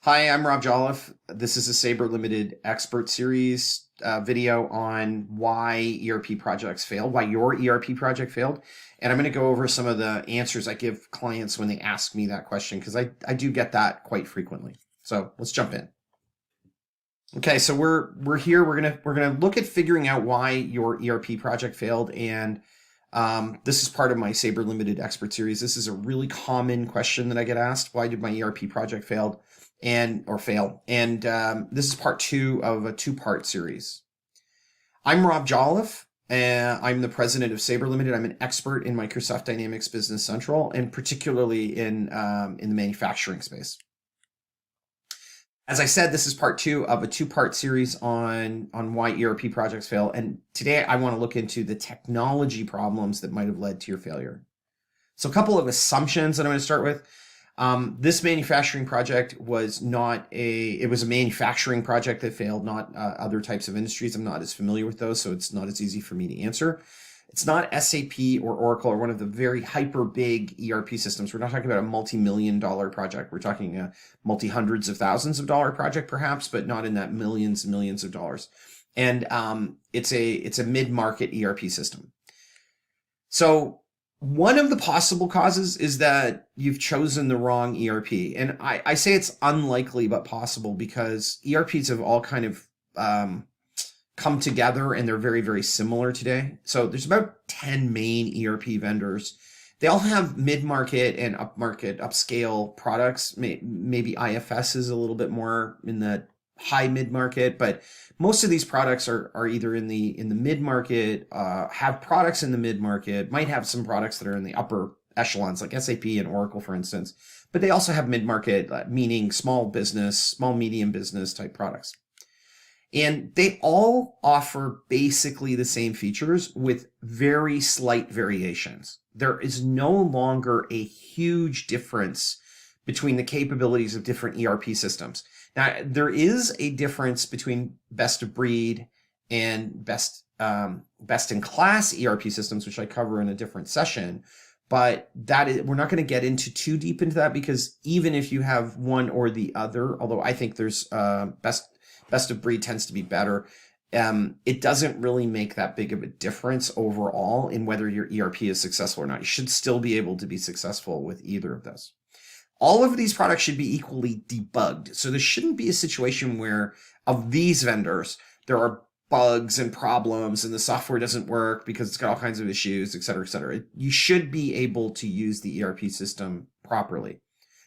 Hi, I'm Rob Jolliffe. This is a Sabre Limited expert series video on why ERP projects failed, why your ERP project failed. And I'm going to go over some of the answers I give clients when they ask me that question, because I do get that quite frequently. So let's jump in. Okay, so we're here. We're gonna look at figuring out why your ERP project failed, and this is part of my Sabre Limited expert series. This is a really common question that I get asked: why did my ERP project fail? And this is part two of a two-part series. I'm Rob Jolliffe, and I'm the president of Sabre Limited. I'm an expert in Microsoft Dynamics Business Central, and particularly in the manufacturing space. As I said, this is part two of a two-part series on why ERP projects fail. And today I want to look into the technology problems that might have led to your failure. So a couple of assumptions that I'm going to start with. This manufacturing project was it was a manufacturing project that failed, not other types of industries. I'm not as familiar with those, so it's not as easy for me to answer. It's not SAP or Oracle or one of the very hyper big ERP systems. We're not talking about a multi-million-dollar project. We're talking a multi-hundreds of thousands of dollar project perhaps, but not in that millions and millions of dollars. And it's a mid-market ERP system. So one of the possible causes is that you've chosen the wrong ERP. And I say it's unlikely but possible because ERPs have all kind of come together and they're very, very similar today. So there's about 10 main ERP vendors. They all have mid-market and upmarket, upscale products. Maybe IFS is a little bit more in the high mid-market, but most of these products are either in the mid-market, have products in the mid-market, might have some products that are in the upper echelons, like SAP and Oracle, for instance. But they also have mid-market, meaning small business, small, medium business type products. And they all offer basically the same features with very slight variations. There is no longer a huge difference between the capabilities of different ERP systems. Now, there is a difference between best of breed and best in class ERP systems, which I cover in a different session. But we're not going to get into too deep into that, because even if you have one or the other, although I think there's best of breed tends to be better. It doesn't really make that big of a difference overall in whether your ERP is successful or not. You should still be able to be successful with either of those. All of these products should be equally debugged. So there shouldn't be a situation where of these vendors, there are bugs and problems and the software doesn't work because it's got all kinds of issues, et cetera, et cetera. You should be able to use the ERP system properly.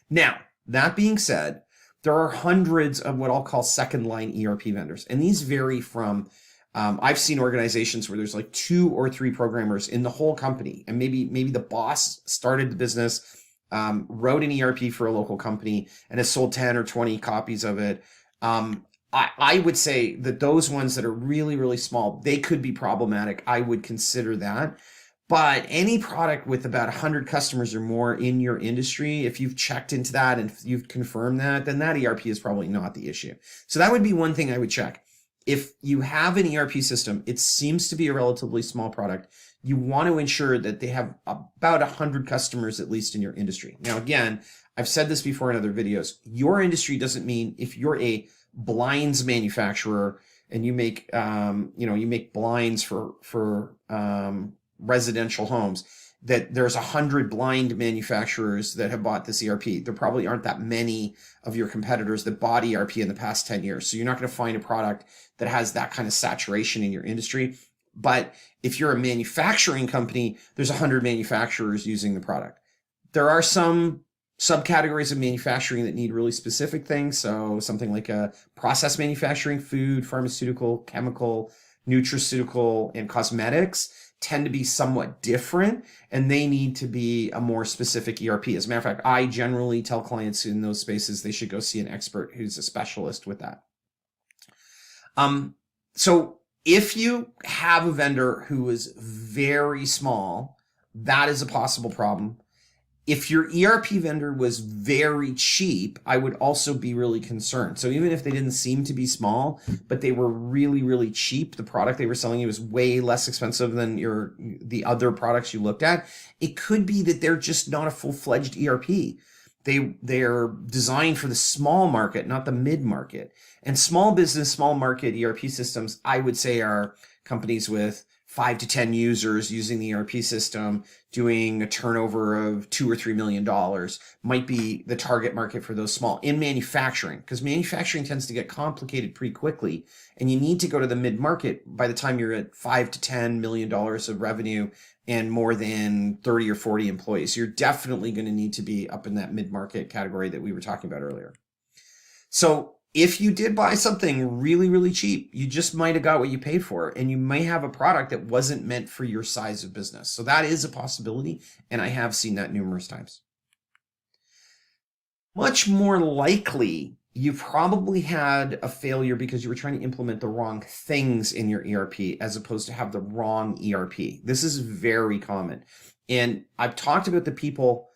Now, that being said, there are hundreds of what I'll call second line ERP vendors. And these vary from, I've seen organizations where there's like 2 or 3 programmers in the whole company. And maybe the boss started the business, wrote an ERP for a local company and has sold 10 or 20 copies of it. I would say that those ones that are really, really small, they could be problematic. I would consider that. But any product with about 100 customers or more in your industry, if you've checked into that and you've confirmed that, then that ERP is probably not the issue. So that would be one thing I would check. If you have an ERP system, it seems to be a relatively small product. You want to ensure that they have about 100 customers at least in your industry. Now, again, I've said this before in other videos. Your industry doesn't mean if you're a blinds manufacturer and you make, you make blinds for residential homes, that there's 100 blind manufacturers that have bought this ERP. There probably aren't that many of your competitors that bought ERP in the past 10 years. So you're not going to find a product that has that kind of saturation in your industry. But if you're a manufacturing company, there's 100 manufacturers using the product. There are some subcategories of manufacturing that need really specific things. So something like a process manufacturing, food, pharmaceutical, chemical, nutraceutical, and cosmetics tend to be somewhat different, and they need to be a more specific ERP. As a matter of fact, I generally tell clients in those spaces they should go see an expert who's a specialist with that. So if you have a vendor who is very small, that is a possible problem. If your ERP vendor was very cheap, I would also be really concerned. So even if they didn't seem to be small, but they were really, really cheap, the product they were selling you was way less expensive than the other products you looked at, it could be that they're just not a full-fledged ERP. they're designed for the small market, not the mid market. And small business, small market ERP systems, I would say, are companies with 5 to 10 users using the ERP system, doing a turnover of $2 or $3 million, might be the target market for those small in manufacturing, because manufacturing tends to get complicated pretty quickly. And you need to go to the mid market by the time you're at $5 to $10 million of revenue and more than 30 or 40 employees. You're definitely going to need to be up in that mid market category that we were talking about earlier. So if you did buy something really, really cheap, you just might have got what you paid for, and you may have a product that wasn't meant for your size of business. So that is a possibility, and I have seen that numerous times. Much more likely, you probably had a failure because you were trying to implement the wrong things in your ERP as opposed to have the wrong ERP. This is very common. And I've talked about the people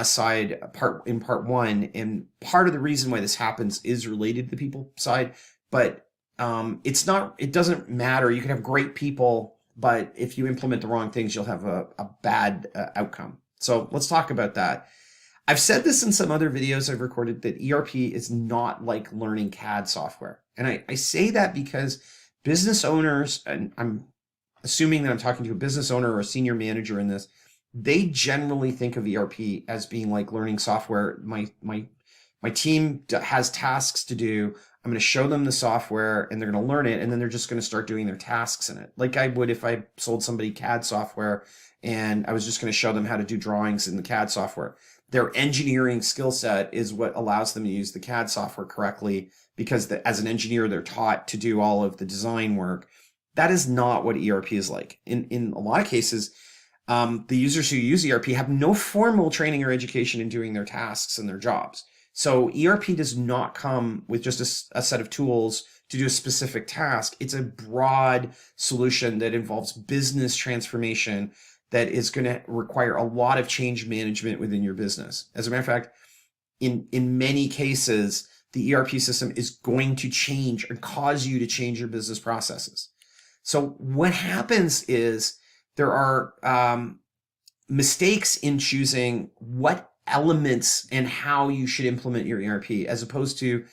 side in part one, and part of the reason why this happens is related to the people side, but it doesn't matter. You can have great people, but if you implement the wrong things, you'll have a bad outcome. So let's talk about that. I've said this in some other videos I've recorded, that ERP is not like learning CAD software. And I say that because business owners, and I'm assuming that I'm talking to a business owner or a senior manager in this, they generally think of ERP as being like learning software. My team has tasks to do. I'm going to show them the software and they're going to learn it, and then they're just going to start doing their tasks in it. Like I would if I sold somebody CAD software and I was just going to show them how to do drawings in the CAD software. Their engineering skill set is what allows them to use the CAD software correctly, because as an engineer, they're taught to do all of the design work. That is not what ERP is like. In a lot of cases, the users who use ERP have no formal training or education in doing their tasks and their jobs. So ERP does not come with just a set of tools to do a specific task. It's a broad solution that involves business transformation that is going to require a lot of change management within your business. As a matter of fact, in many cases, the ERP system is going to change and cause you to change your business processes. So what happens is there are mistakes in choosing what elements and how you should implement your ERP, as opposed to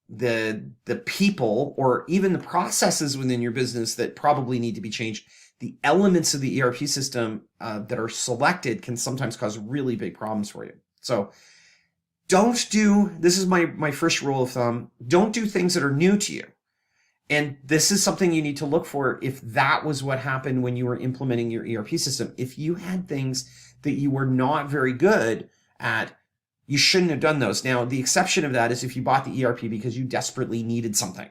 the people or even the processes within your business that probably need to be changed. The elements of the ERP system that are selected can sometimes cause really big problems for you. So this is my first rule of thumb, don't do things that are new to you. And this is something you need to look for if that was what happened when you were implementing your ERP system. If you had things that you were not very good at, you shouldn't have done those. Now, the exception of that is if you bought the ERP because you desperately needed something.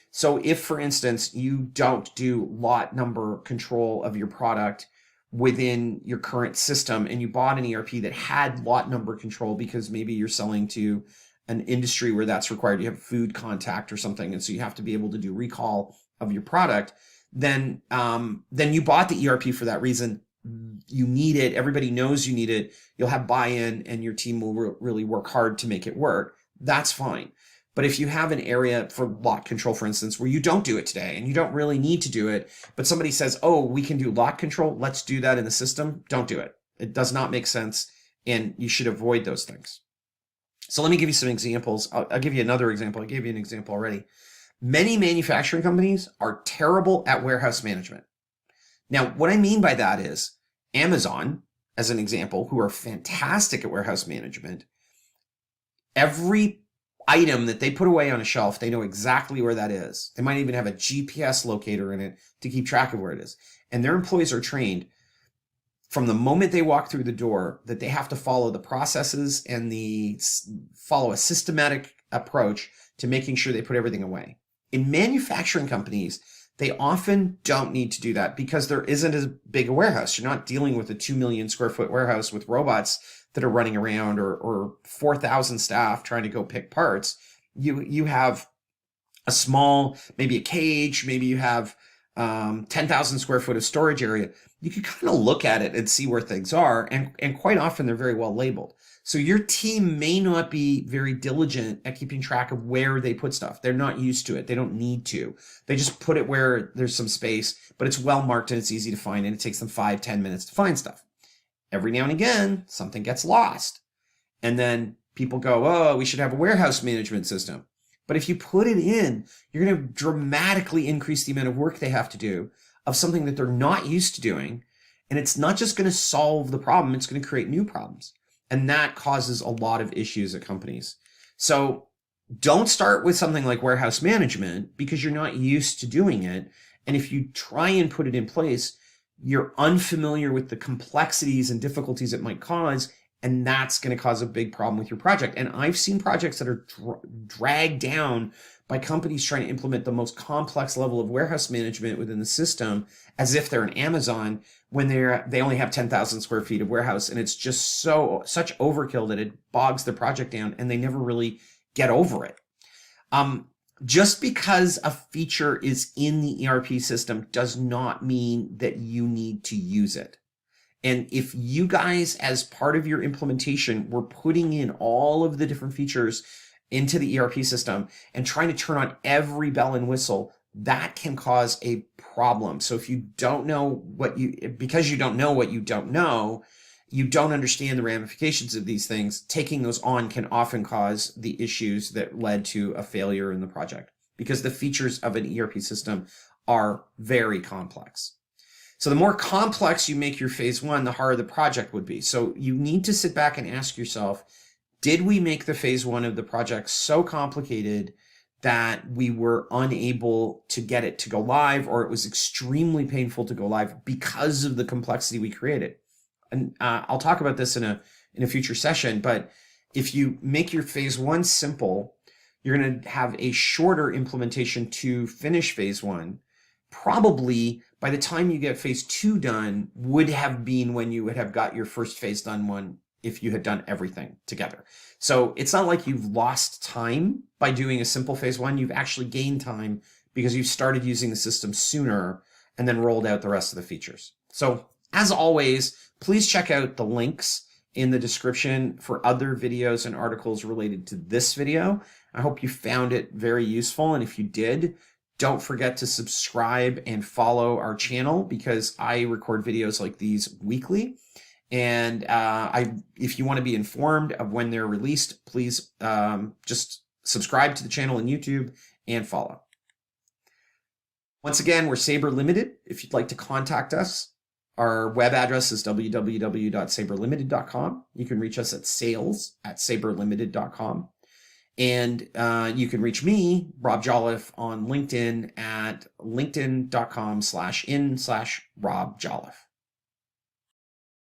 So if, for instance, you don't do lot number control of your product within your current system, and you bought an ERP that had lot number control because maybe you're selling to an industry where that's required, you have food contact or something, and so you have to be able to do recall of your product, then you bought the ERP for that reason. You need it. Everybody knows you need it. You'll have buy-in, and your team will really work hard to make it work. That's fine. But if you have an area for lot control, for instance, where you don't do it today and you don't really need to do it, but somebody says, oh, we can do lot control, let's do that in the system, don't do it. It does not make sense, and you should avoid those things. So let me give you some examples. I'll give you another example. I gave you an example already. Many manufacturing companies are terrible at warehouse management. Now, what I mean by that is Amazon, as an example, who are fantastic at warehouse management. Every item that they put away on a shelf, they know exactly where that is. They might even have a GPS locator in it to keep track of where it is. And their employees are trained from the moment they walk through the door that they have to follow the processes and follow a systematic approach to making sure they put everything away. In manufacturing companies, they often don't need to do that because there isn't as big a warehouse. You're not dealing with a 2 million square foot warehouse with robots that are running around or 4,000 staff trying to go pick parts. You have a small, maybe a cage, maybe you have 10,000 square foot of storage area. You can kind of look at it and see where things are. And quite often they're very well labeled. So your team may not be very diligent at keeping track of where they put stuff. They're not used to it. They don't need to. They just put it where there's some space, but it's well marked and it's easy to find, and it takes them 5-10 minutes to find stuff. Every now and again, something gets lost. And then people go, oh, we should have a warehouse management system. But if you put it in, you're going to dramatically increase the amount of work they have to do of something that they're not used to doing. And it's not just going to solve the problem, it's going to create new problems. And that causes a lot of issues at companies. So don't start with something like warehouse management because you're not used to doing it. And if you try and put it in place, you're unfamiliar with the complexities and difficulties it might cause, and that's going to cause a big problem with your project. And I've seen projects that are dragged down by companies trying to implement the most complex level of warehouse management within the system as if they're an Amazon when they only have 10,000 square feet of warehouse. And it's just such overkill that it bogs the project down and they never really get over it. Just because a feature is in the ERP system does not mean that you need to use it. And if you guys, as part of your implementation, were putting in all of the different features into the ERP system and trying to turn on every bell and whistle, that can cause a problem. So if you don't know because you don't know what you don't know, you don't understand the ramifications of these things, taking those on can often cause the issues that led to a failure in the project because the features of an ERP system are very complex. So the more complex you make your phase one, the harder the project would be. So you need to sit back and ask yourself, did we make the phase one of the project so complicated that we were unable to get it to go live, or it was extremely painful to go live because of the complexity we created? And I'll talk about this in a future session, but if you make your phase one simple, you're going to have a shorter implementation to finish phase one. Probably by the time you get phase two done would have been when you would have got your first phase done one if you had done everything together. So it's not like you've lost time by doing a simple phase one. You've actually gained time because you started using the system sooner and then rolled out the rest of the features. So as always, please check out the links in the description for other videos and articles related to this video. I hope you found it very useful. And if you did, don't forget to subscribe and follow our channel because I record videos like these weekly. And if you want to be informed of when they're released, please just subscribe to the channel on YouTube and follow. Once again, we're Sabre Limited. If you'd like to contact us, our web address is www.sabrelimited.com. You can reach us at sales@sabrelimited.com. And you can reach me, Rob Jolliffe, on LinkedIn at linkedin.com/in/Rob Jolliffe.